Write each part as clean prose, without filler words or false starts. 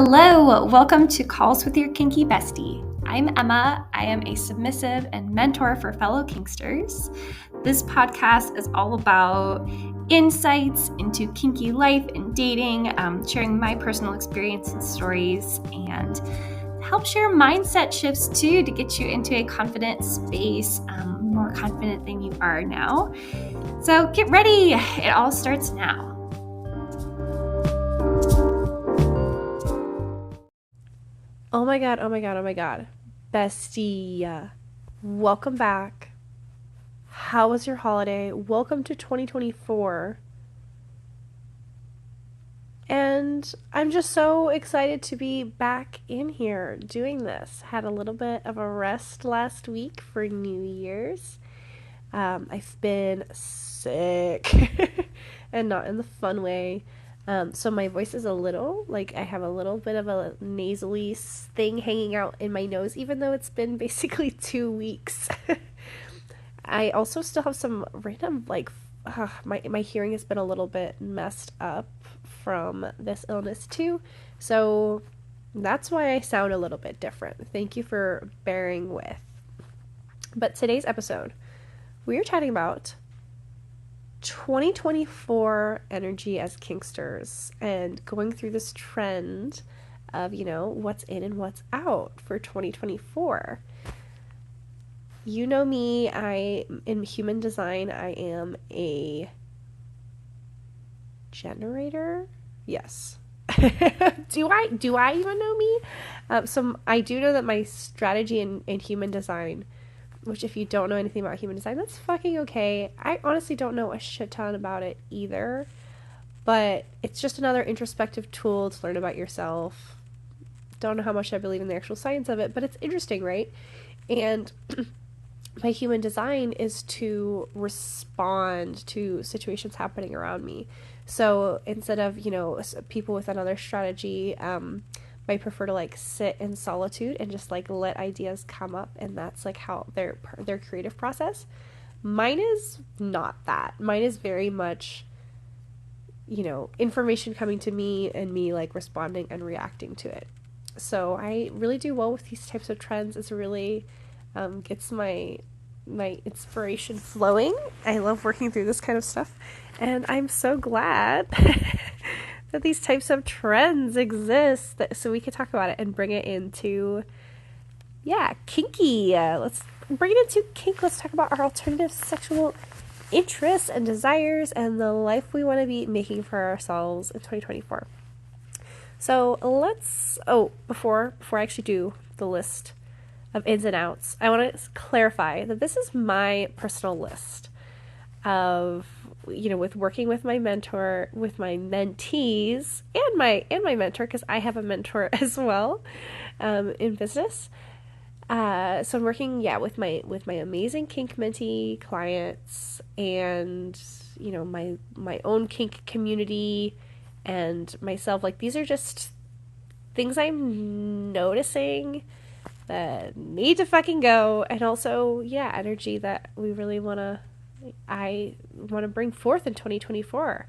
Hello, welcome to Calls with your Kinky Bestie. I'm Emma. I am a submissive and mentor for fellow kinksters. This podcast is all about insights into kinky life and dating, sharing my personal experience and stories, and help share mindset shifts too to get you into a confident space, more confident than you are now. So get ready. It all starts now. Oh my god. Bestie, welcome back. How was your holiday? Welcome to 2024. And I'm just so excited to be back in here doing this. Had a little bit of a rest last week for New Year's. I've been sick and not in the fun way. So my voice is a little, I have a little bit of a nasally thing hanging out in my nose, even though it's been basically 2 weeks. I also still have some random, my hearing has been a little bit messed up from this illness too. So that's why I sound a little bit different. Thank you for bearing with. But today's episode, we are chatting about 2024 energy as kinksters and going through this trend of, what's in and what's out for 2024. You know me, in human design, I am a generator. Yes. Do I even know me? So I do know that my strategy in human design, which if you don't know anything about human design, that's fucking okay. I honestly don't know a shit ton about it either, but it's just another introspective tool to learn about yourself. Don't know how much I believe in the actual science of it, but it's interesting, right? And my human design is to respond to situations happening around me. So instead of, people with another strategy, might prefer to sit in solitude and just let ideas come up, and that's how their creative process. Mine is not that. Mine is very much information coming to me and me responding and reacting to it. So I really do well with these types of trends. It's really gets my inspiration flowing. I love working through this kind of stuff, and I'm so glad that these types of trends exist, so we can talk about it and bring it into, kinky. Let's bring it into kink. Let's talk about our alternative sexual interests and desires and the life we want to be making for ourselves in 2024. So before I actually do the list of ins and outs, I want to clarify that this is my personal list of, with working with my mentor, with my mentees, and my mentor, because I have a mentor as well, in business. So I'm working, with my amazing kink mentee clients, and my own kink community, and myself. These are just things I'm noticing that need to fucking go, and also energy that I want to bring forth in 2024.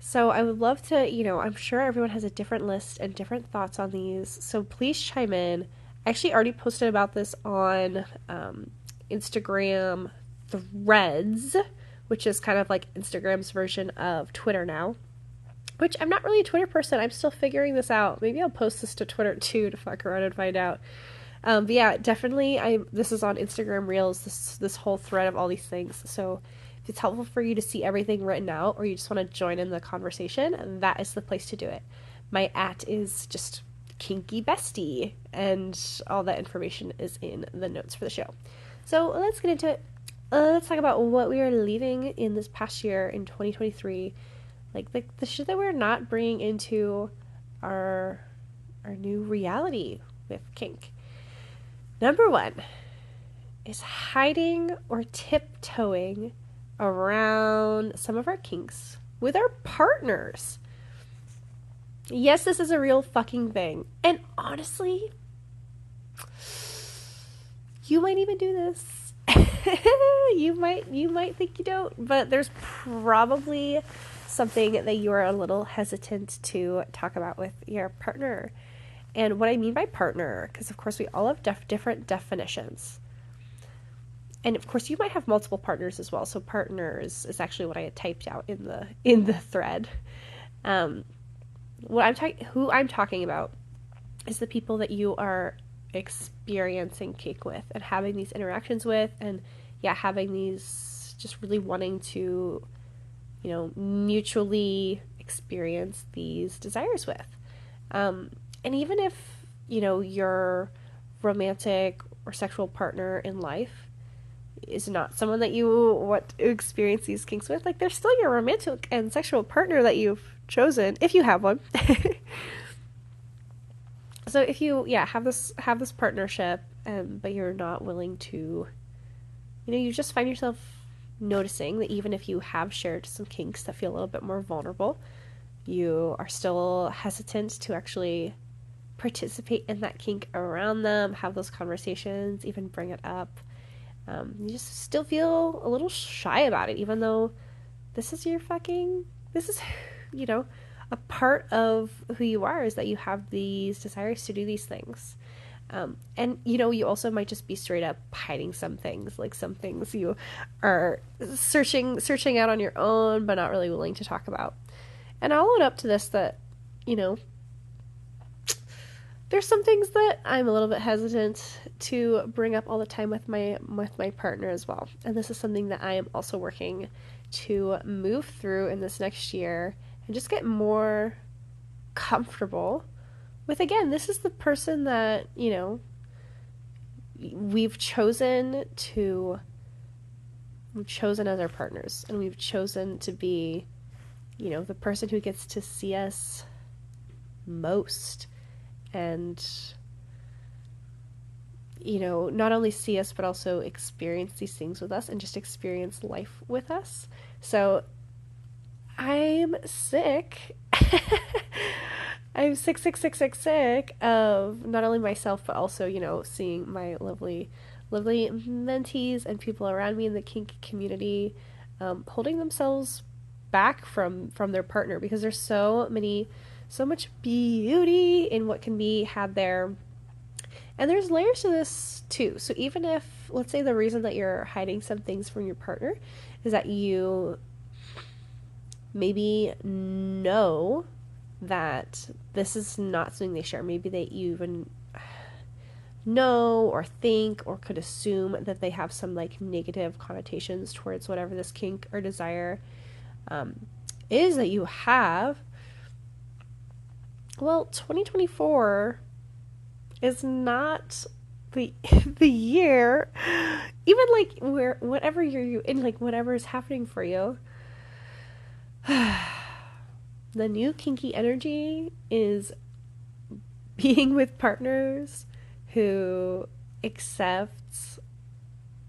So I would love to, I'm sure everyone has a different list and different thoughts on these, so please chime in. I actually already posted about this on Instagram Threads, which is kind of Instagram's version of Twitter now, which I'm not really a Twitter person. I'm still figuring this out. Maybe I'll post this to Twitter too to fuck around and find out. But definitely this is on Instagram Reels, this whole thread of all these things. So if it's helpful for you to see everything written out, or you just want to join in the conversation, that is the place to do it. My @ is just Kinky Bestie, and all that information is in the notes for the show. So let's get into it. Let's talk about what we are leaving in this past year in 2023. The shit that we're not bringing into our new reality with kink. Number 1 is hiding or tiptoeing around some of our kinks with our partners. Yes, this is a real fucking thing. And honestly, you might even do this. You might think you don't, but there's probably something that you are a little hesitant to talk about with your partner. And what I mean by partner, because of course we all have different definitions. And of course you might have multiple partners as well. So partners is actually what I had typed out in the thread. Who I'm talking about is the people that you are experiencing kink with and having these interactions with, and having these, just really wanting to, mutually experience these desires with. And even if, your romantic or sexual partner in life is not someone that you want to experience these kinks with, like, they're still your romantic and sexual partner that you've chosen, if you have one. So if you have this partnership, but you're not willing to, you just find yourself noticing that even if you have shared some kinks that feel a little bit more vulnerable, you are still hesitant to actually participate in that kink around them, have those conversations, even bring it up. You just still feel a little shy about it, even though this is, a part of who you are, is that you have these desires to do these things. And you also might just be straight up hiding some things, like some things you are searching out on your own, but not really willing to talk about. And I'll own up to this, that, there's some things that I'm a little bit hesitant to bring up all the time with my partner as well. And this is something that I am also working to move through in this next year and just get more comfortable with. Again, this is the person that, we've chosen as our partners, and we've chosen to be, the person who gets to see us most, and not only see us but also experience these things with us and just experience life with us. So I'm sick. I'm sick of not only myself but also, seeing my lovely mentees and people around me in the kink community holding themselves back from their partner, because there's so much beauty in what can be had there. And there's layers to this too. So even if, let's say, the reason that you're hiding some things from your partner is that you maybe know that this is not something they share. Maybe they even know or think or could assume that they have some like negative connotations towards whatever this kink or desire is that you have. Well, 2024 is not the year, even like whatever you're in, like whatever is happening for you. The new kinky energy is being with partners who accepts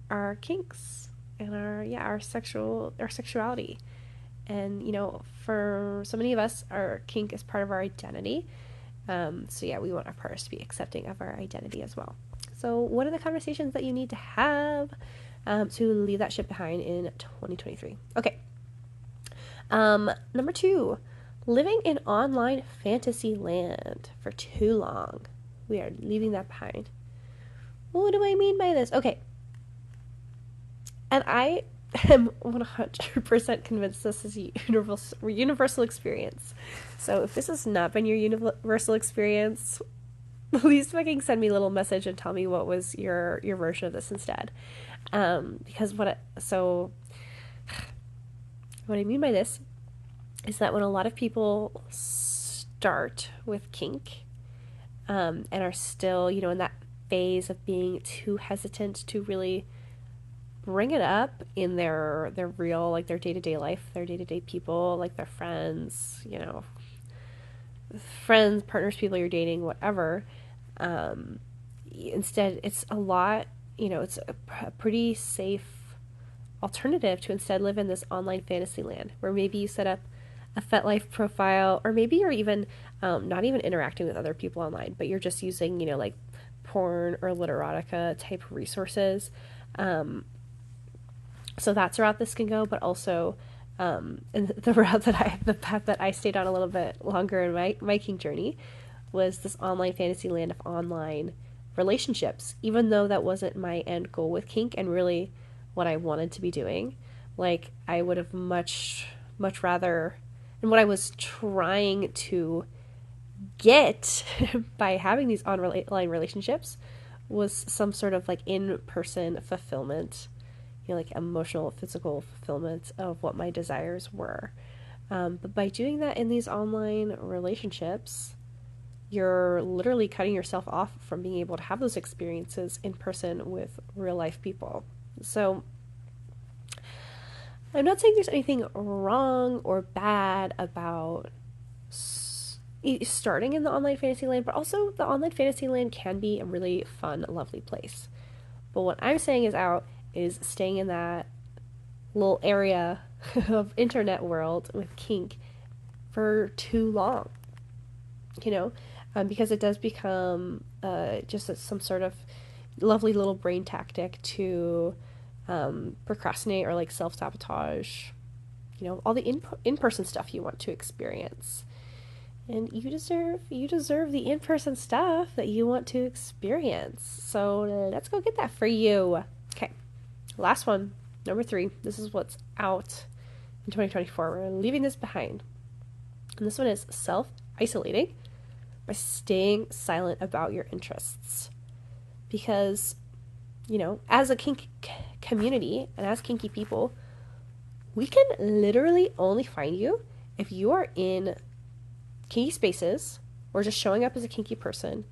our kinks and our sexuality. And for so many of us, our kink is part of our identity. So we want our partners to be accepting of our identity as well. So what are the conversations that you need to have to leave that shit behind in 2023? Okay. Number 2, living in online fantasy land for too long. We are leaving that behind. What do I mean by this? Okay. And I am 100% convinced this is a universal experience. So if this has not been your universal experience, please fucking send me a little message and tell me what was your version of this instead. Because what I mean by this is that when a lot of people start with kink and are still, in that phase of being too hesitant to really bring it up in their real, like their day-to-day life, their day-to-day people, like their friends, partners, people you're dating, whatever. Instead, it's a lot, it's a pretty safe alternative to instead live in this online fantasy land where maybe you set up a FetLife profile, or maybe you're even not even interacting with other people online, but you're just using, like porn or literotica type resources. So that's the route this can go, but also And the path that I stayed on a little bit longer in my kink journey was this online fantasy land of online relationships, even though that wasn't my end goal with kink and really what I wanted to be doing. Like, I would have much rather, and what I was trying to get by having these online relationships was some sort of like in-person fulfillment, like emotional, physical fulfillment of what my desires were. But by doing that in these online relationships, you're literally cutting yourself off from being able to have those experiences in person with real life people. So I'm not saying there's anything wrong or bad about starting in the online fantasy land, but also the online fantasy land can be a really fun, lovely place. But what I'm saying is staying in that little area of internet world with kink for too long, because it does become just some sort of lovely little brain tactic to procrastinate or like self-sabotage, all the in-person stuff you want to experience. And you deserve the in-person stuff that you want to experience. So let's go get that for you. Okay, last one, number 3. This is what's out in 2024. We're leaving this behind. And this one is self-isolating by staying silent about your interests. Because, as a kink community and as kinky people, we can literally only find you if you are in kinky spaces or just showing up as a kinky person,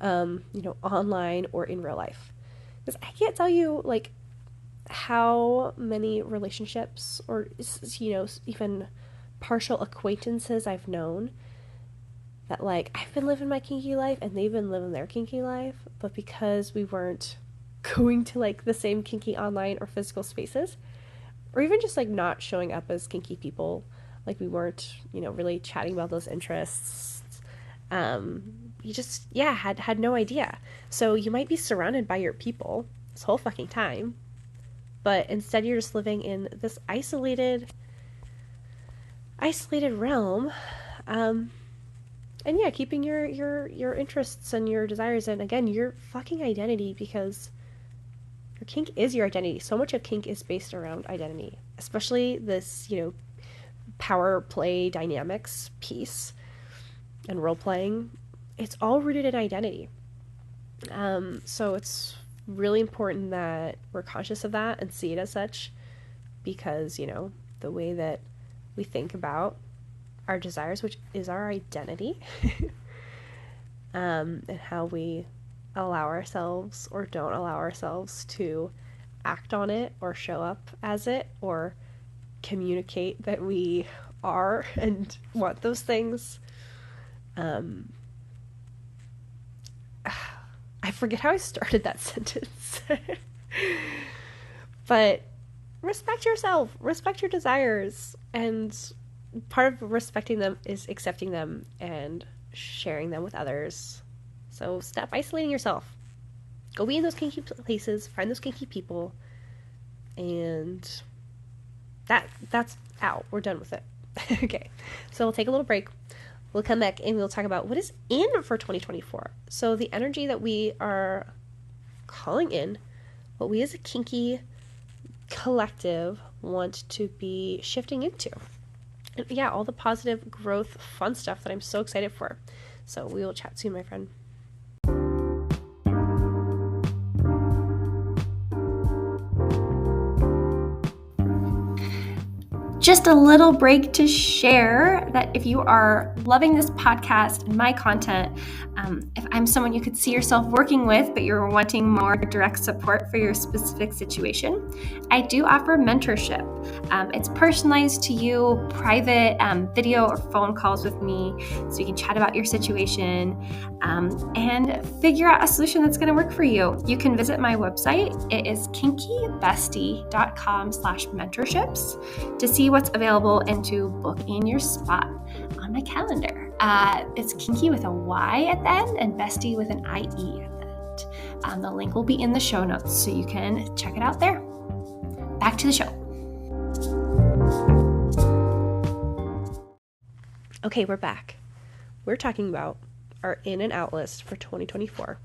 online or in real life. Because I can't tell you, like, how many relationships or, even partial acquaintances I've known that, like, I've been living my kinky life and they've been living their kinky life, but because we weren't going to, like, the same kinky online or physical spaces, or even just, like, not showing up as kinky people, like, we weren't, really chatting about those interests. You just, had no idea. So you might be surrounded by your people this whole fucking time, but instead you're just living in this isolated realm, and keeping your interests and your desires and, again, your fucking identity, because your kink is your identity. So much of kink is based around identity, especially this, power play dynamics piece and role playing. It's all rooted in identity. So it's really important that we're conscious of that and see it as such, because, the way that we think about our desires, which is our identity, and how we allow ourselves or don't allow ourselves to act on it or show up as it or communicate that we are and want those things. I forget how I started that sentence. But respect yourself, respect your desires, and part of respecting them is accepting them and sharing them with others. So stop isolating yourself. Go be in those kinky places, find those kinky people, and that's out. We're done with it. Okay, so we'll take a little break. We'll come back and we'll talk about what is in for 2024. So the energy that we are calling in, what we as a kinky collective want to be shifting into. And all the positive growth, fun stuff that I'm so excited for. So we will chat soon, my friend. Just a little break to share that if you are loving this podcast and my content, if I'm someone you could see yourself working with, but you're wanting more direct support for your specific situation, I do offer mentorship. It's personalized to you, private video or phone calls with me, so you can chat about your situation and figure out a solution that's going to work for you. You can visit my website. It is kinkybestie.com/mentorships to see what's available and to book in your spot on my calendar. It's kinky with a Y at the end and bestie with an IE at the end. The link will be in the show notes, so you can check it out there. Back to the show. Okay, we're back. We're talking about our in and out list for 2024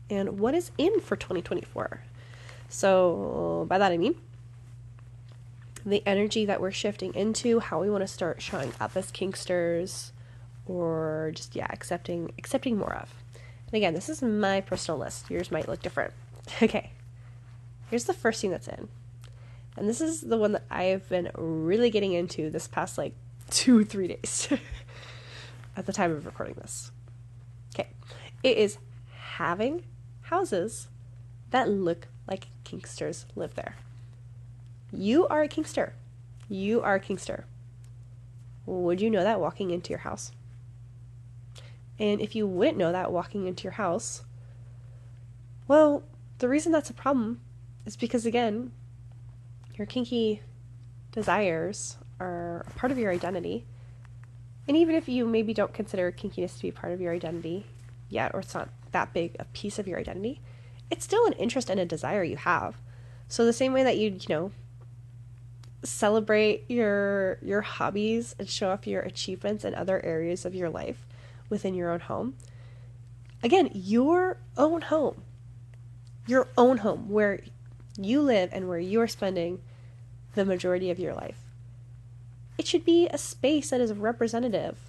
and what is in for 2024. So by that I mean the energy that we're shifting into, how we want to start showing up as kinksters, or just accepting more of. And again, this is my personal list. Yours might look different. Okay, here's the first thing that's in, and this is the one that I've been really getting into this past 2-3 days at the time of recording this. Okay, it is having houses that look like kinksters live there. You are a kinkster. You are a kinkster. Would you know that walking into your house? And if you wouldn't know that walking into your house, well, the reason that's a problem is because, again, your kinky desires are a part of your identity. And even if you maybe don't consider kinkiness to be part of your identity yet, or it's not that big a piece of your identity, it's still an interest and a desire you have. So the same way that you celebrate your hobbies and show off your achievements in other areas of your life within your own home. Again, your own home where you live and where you are spending the majority of your life. It should be a space that is representative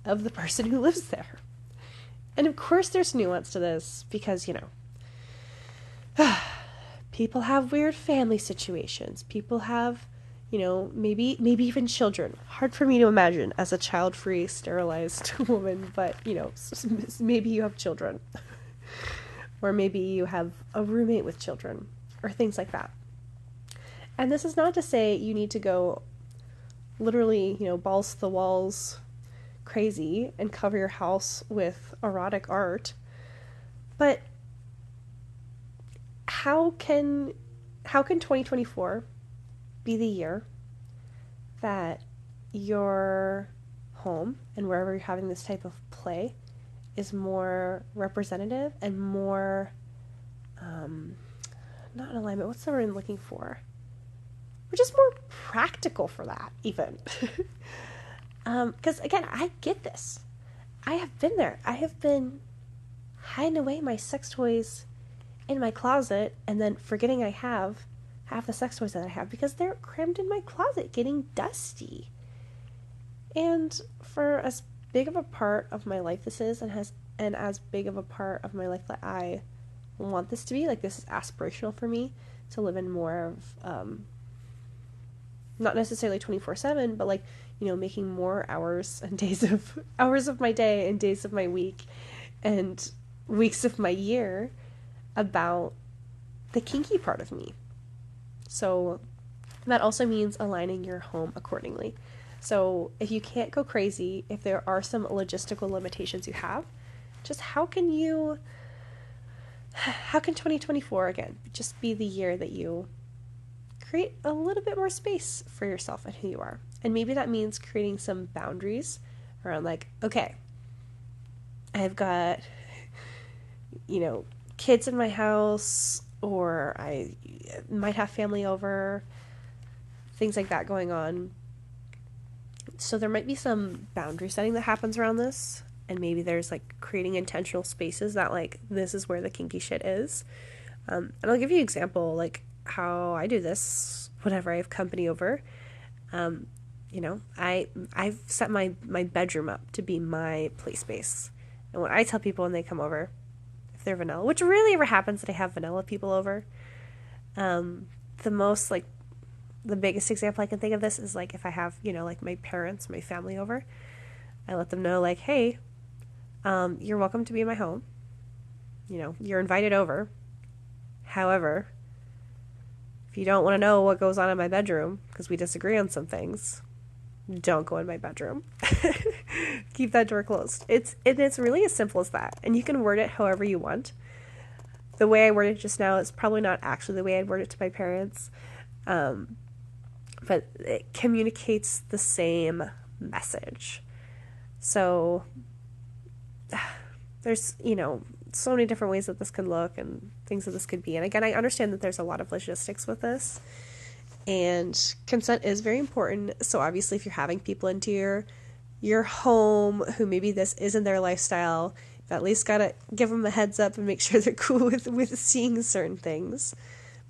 of the person who lives there. And of course there's nuance to this because, people have weird family situations. People have, maybe even children. Hard for me to imagine as a child-free, sterilized woman, but, maybe you have children. Or maybe you have a roommate with children, or things like that. And this is not to say you need to go literally, balls to the walls crazy and cover your house with erotic art. But how can 2024 be the year that your home and wherever you're having this type of play is more representative and more not in alignment, what's the word I'm looking for? We're just more practical for that, even. Because again, I get this. I have been there. I have been hiding away my sex toys in my closet and then forgetting I have half the sex toys that I have because they're crammed in my closet getting dusty. And for as big of a part of my life this is, and as big of a part of my life that I want this to be, this is aspirational for me to live in more of, not necessarily 24/7, but making more hours of my day and days of my week and weeks of my year about the kinky part of me. So that also means aligning your home accordingly. So if you can't go crazy, if there are some logistical limitations you have, just how can 2024 again just be the year that you create a little bit more space for yourself and who you are? And maybe that means creating some boundaries around okay, I've got, kids in my house, or I might have family over, things like that going on. So there might be some boundary setting that happens around this, and maybe there's creating intentional spaces that this is where the kinky shit is. And I'll give you an example, how I do this whenever I have company over. I've set my bedroom up to be my play space. And when I tell people when they come over, if they're vanilla, which rarely ever happens that I have vanilla people over, the biggest example I can think of this is if I have, my parents, my family over, I let them know hey, you're welcome to be in my home. You're invited over. However, if you don't want to know what goes on in my bedroom because we disagree on some things, don't go in my bedroom. Keep that door closed. It's really as simple as that. And you can word it however you want. The way I worded it just now is probably not actually the way I'd word it to my parents. But it communicates the same message. So there's, so many different ways that this can look and things that this could be. And again, I understand that there's a lot of logistics with this. And consent is very important. So obviously if you're having people into your your home who maybe this isn't their lifestyle, you've at least got to give them a heads up and make sure they're cool with seeing certain things.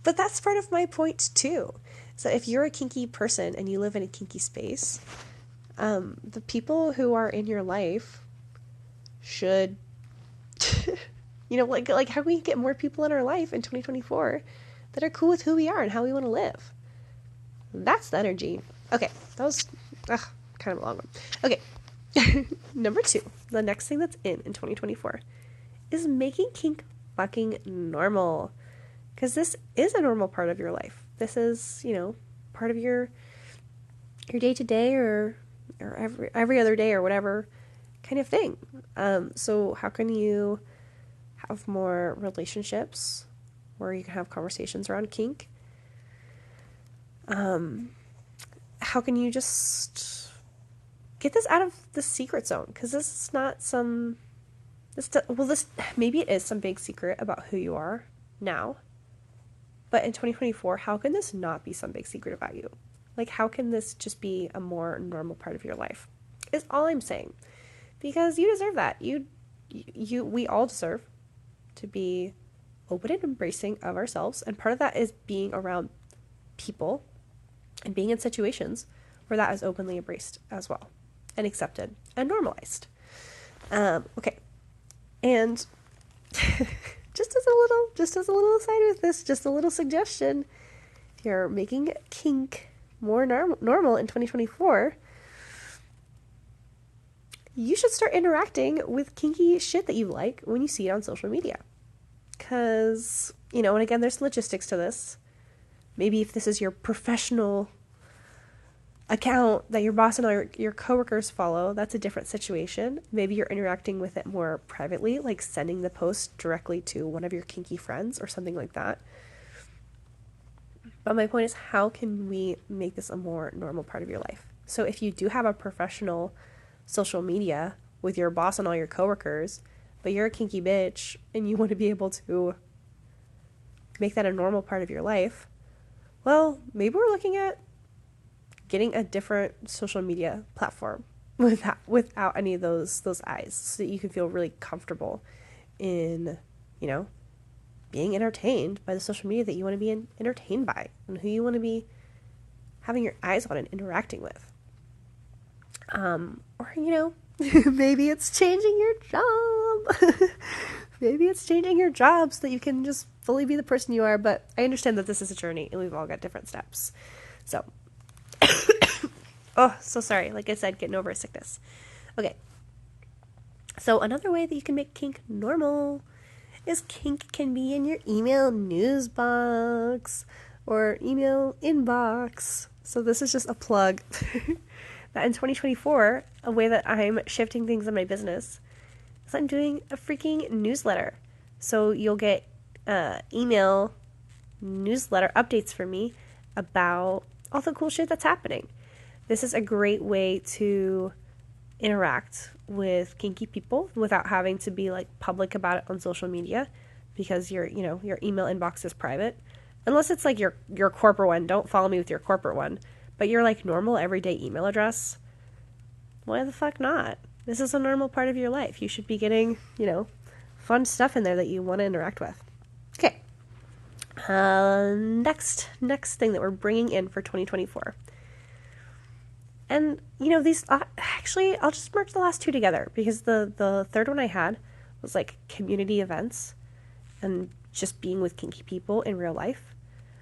But that's part of my point too. So if you're a kinky person and you live in a kinky space, the people who are in your life should, like how can we get more people in our life in 2024 that are cool with who we are and how we want to live? That's the energy. Okay, that was kind of a long one. Okay, number 2, the next thing that's in 2024 is making kink fucking normal. Because this is a normal part of your life. This is, part of your day-to-day or every other day or whatever kind of thing. So how can you have more relationships where you can have conversations around kink? How can you just get this out of the secret zone? Because this is not this maybe it is some big secret about who you are now. But in 2024, how can this not be some big secret about you? Like, how can this just be a more normal part of your life? Is all I'm saying. Because you deserve that. We all deserve to be open and embracing of ourselves. And part of that is being around people and being in situations where that is openly embraced as well and accepted and normalized. Okay. And just as a little aside with this, just a little suggestion, if you're making kink more normal in 2024, you should start interacting with kinky shit that you like when you see it on social media. Because, and again, there's logistics to this. Maybe if this is your professional account that your boss and all your coworkers follow, that's a different situation. Maybe you're interacting with it more privately, like sending the post directly to one of your kinky friends or something like that. But my point is, how can we make this a more normal part of your life? So if you do have a professional social media with your boss and all your coworkers, but you're a kinky bitch and you want to be able to make that a normal part of your life, well, maybe we're looking at getting a different social media platform without any of those eyes, so that you can feel really comfortable in, being entertained by the social media that you want to be entertained by and who you want to be having your eyes on and interacting with. Or, maybe it's changing your job. Maybe it's changing your job so that you can just fully be the person you are. But I understand that this is a journey and we've all got different steps. So, oh, so sorry. Like I said, getting over a sickness. Okay. So another way that you can make kink normal is kink can be in your email news box or email inbox. So this is just a plug that in 2024, a way that I'm shifting things in my business is I'm doing a freaking newsletter. So you'll get email newsletter updates from me about all the cool shit that's happening. This is a great way to interact with kinky people without having to be like public about it on social media, because your email inbox is private. Unless it's like your corporate one. Don't follow me with your corporate one. But your like normal everyday email address, why the fuck not? This is a normal part of your life. You should be getting, fun stuff in there that you want to interact with. Okay. Next thing that we're bringing in for 2024. And, these, actually, I'll just merge the last two together, because the third one I had was like community events and just being with kinky people in real life.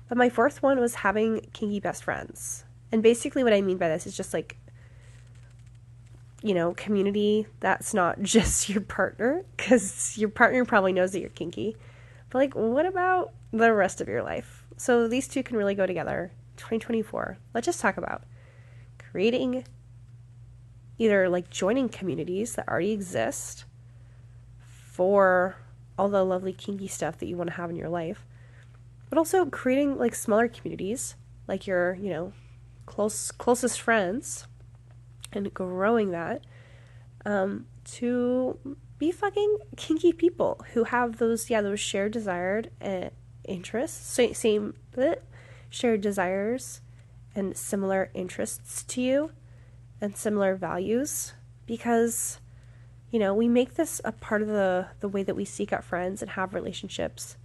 But my fourth one was having kinky best friends. And basically what I mean by this is just like, community that's not just your partner, because your partner probably knows that you're kinky. But like, what about the rest of your life? So these two can really go together. 2024, let's just talk about creating, either like joining communities that already exist for all the lovely kinky stuff that you want to have in your life, but also creating like smaller communities, like your, closest friends, and growing that to be fucking kinky people who have those shared desired interests, same shared desires and similar interests to you and similar values because, we make this a part of the way that we seek out friends and have relationships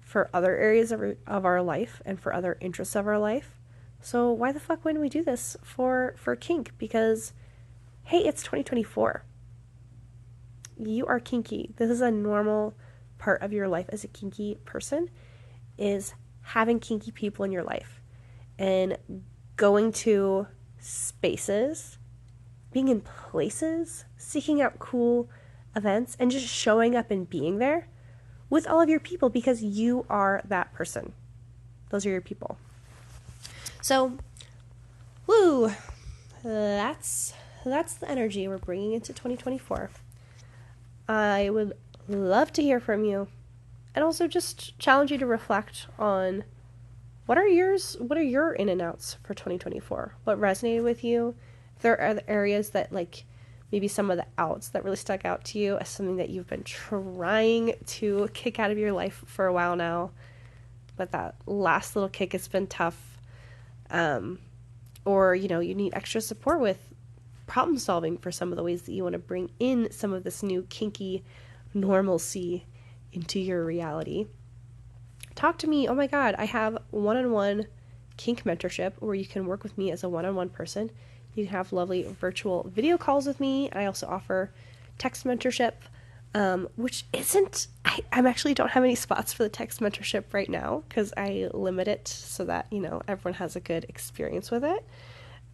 for other areas of our life and for other interests of our life. So why the fuck wouldn't we do this for kink? Because, hey, it's 2024. You are kinky. This is a normal part of your life as a kinky person, is having kinky people in your life and going to spaces, being in places, seeking out cool events, and just showing up and being there with all of your people, because you are that person. Those are your people. So, woo, that's the energy we're bringing into 2024. I would love to hear from you, and also just challenge you to reflect on what are your in and outs for 2024? What resonated with you? If there are areas that, like, maybe some of the outs that really stuck out to you as something that you've been trying to kick out of your life for a while now, but that last little kick has been tough. Or, you need extra support with problem solving for some of the ways that you want to bring in some of this new kinky normalcy into your reality. Talk to me. Oh my God, I have one-on-one kink mentorship where you can work with me as a one-on-one person. You can have lovely virtual video calls with me. I also offer text mentorship, which isn't, I actually don't have any spots for the text mentorship right now because I limit it so that, everyone has a good experience with it.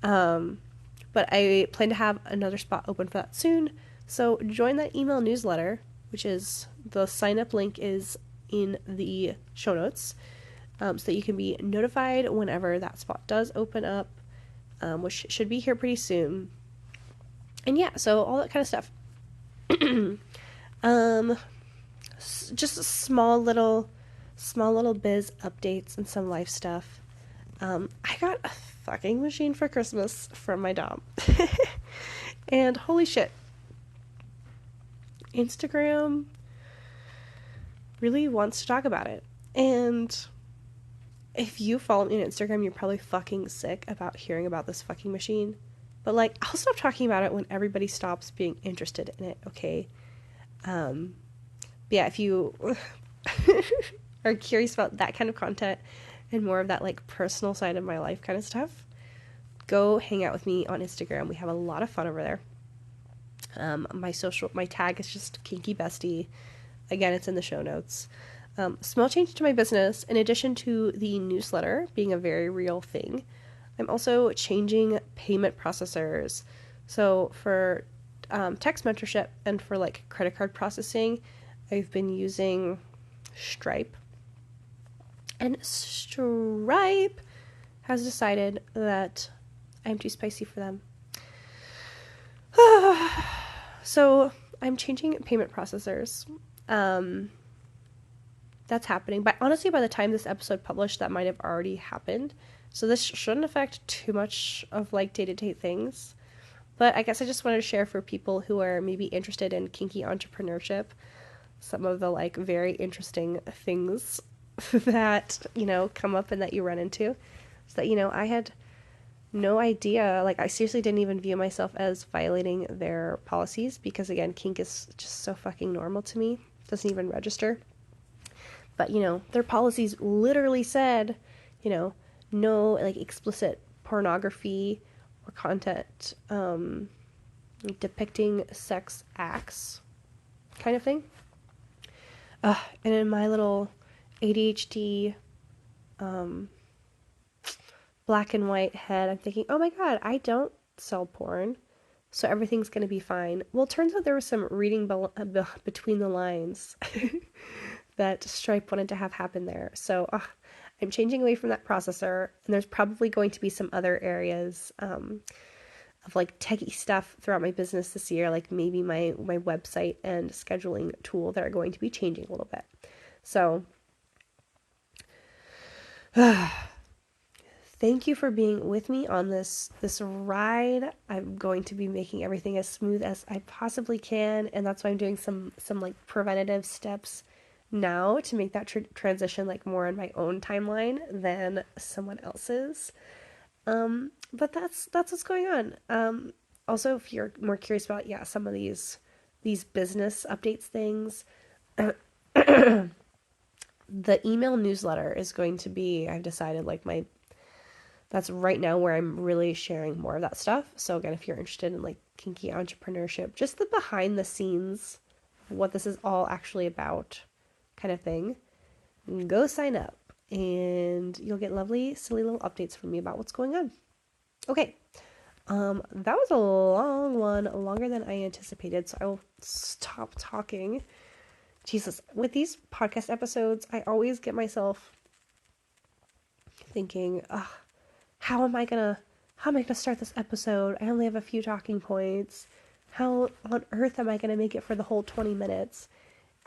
But I plan to have another spot open for that soon. So join that email newsletter, which is, the sign up link is in the show notes, so that you can be notified whenever that spot does open up, which should be here pretty soon. And yeah, so all that kind of stuff. Just small little biz updates and some life stuff. I got a fucking machine for Christmas from my dom. And holy shit, Instagram really wants to talk about it. And if you follow me on Instagram, you're probably fucking sick about hearing about this fucking machine. But, like, I'll stop talking about it when everybody stops being interested in it, okay? But yeah, if you are curious about that kind of content and more of that, like, personal side of my life kind of stuff, go hang out with me on Instagram. We have a lot of fun over there. My tag is just Kinky Bestie. Again, it's in the show notes. Small change to my business. In addition to the newsletter being a very real thing, I'm also changing payment processors. So for text mentorship and for, like, credit card processing, I've been using Stripe. And Stripe has decided that I'm too spicy for them. So I'm changing payment processors. That's happening. But honestly, by the time this episode published, that might have already happened. So this shouldn't affect too much of, like, day-to-day things. But I guess I just wanted to share for people who are maybe interested in kinky entrepreneurship some of the, like, very interesting things that, come up and that you run into. So that, I had no idea. Like, I seriously didn't even view myself as violating their policies because, again, kink is just so fucking normal to me. It doesn't even register. But, their policies literally said, no, like, explicit pornography or content depicting sex acts kind of thing. And in my little ADHD black and white head, I'm thinking, oh my God, I don't sell porn, so everything's going to be fine. Well, it turns out there was some reading between the lines that Stripe wanted to have happen there. So I'm changing away from that processor, and there's probably going to be some other areas of, like, techie stuff throughout my business this year, like maybe my website and scheduling tool that are going to be changing a little bit. So thank you for being with me on this ride. I'm going to be making everything as smooth as I possibly can, and that's why I'm doing some like preventative steps now to make that transition, like, more in my own timeline than someone else's. But that's what's going on. Also, if you're more curious about, some of these business updates things, the email newsletter is going to be, I've decided, like that's right now where I'm really sharing more of that stuff. So again, if you're interested in like kinky entrepreneurship, just the behind the scenes, what this is all actually about kind of thing, go sign up and you'll get lovely, silly little updates from me about what's going on. Okay. That was a long one, longer than I anticipated, so I will stop talking. Jesus, with these podcast episodes, I always get myself thinking, how am I gonna start this episode? I only have a few talking points. How on earth am I gonna make it for the whole 20 minutes?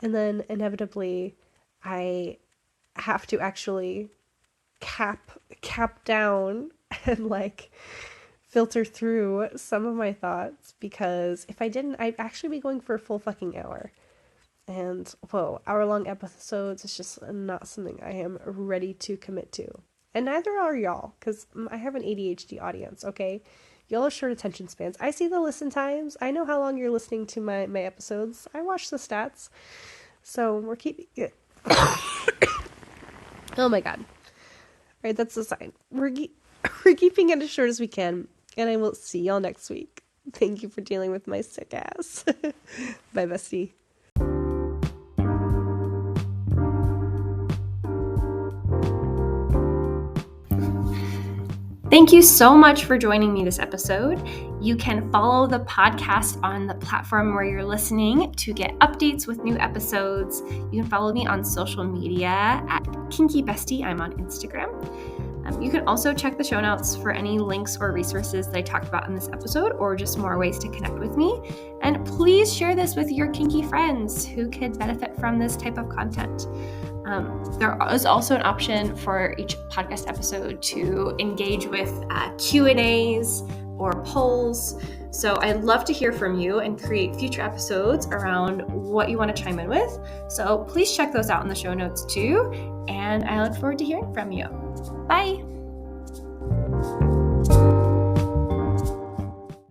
And then inevitably, I have to actually cap down and like filter through some of my thoughts, because if I didn't, I'd actually be going for a full fucking hour. And whoa, hour-long episodes is just not something I am ready to commit to. And neither are y'all, because I have an ADHD audience, okay? Y'all have short attention spans. I see the listen times. I know how long you're listening to my episodes. I watch the stats. So we're keeping it. Oh my god. Alright, that's the sign. We're keeping it as short as we can. And I will see y'all next week. Thank you for dealing with my sick ass. Bye, bestie. Thank you so much for joining me this episode. You can follow the podcast on the platform where you're listening to get updates with new episodes. You can follow me on social media at kinkiest. I'm on Instagram. You can also check the show notes for any links or resources that I talked about in this episode, or just more ways to connect with me. And please share this with your kinky friends who could benefit from this type of content. There is also an option for each podcast episode to engage with Q&As or polls. So I'd love to hear from you and create future episodes around what you want to chime in with. So please check those out in the show notes too. And I look forward to hearing from you. Bye.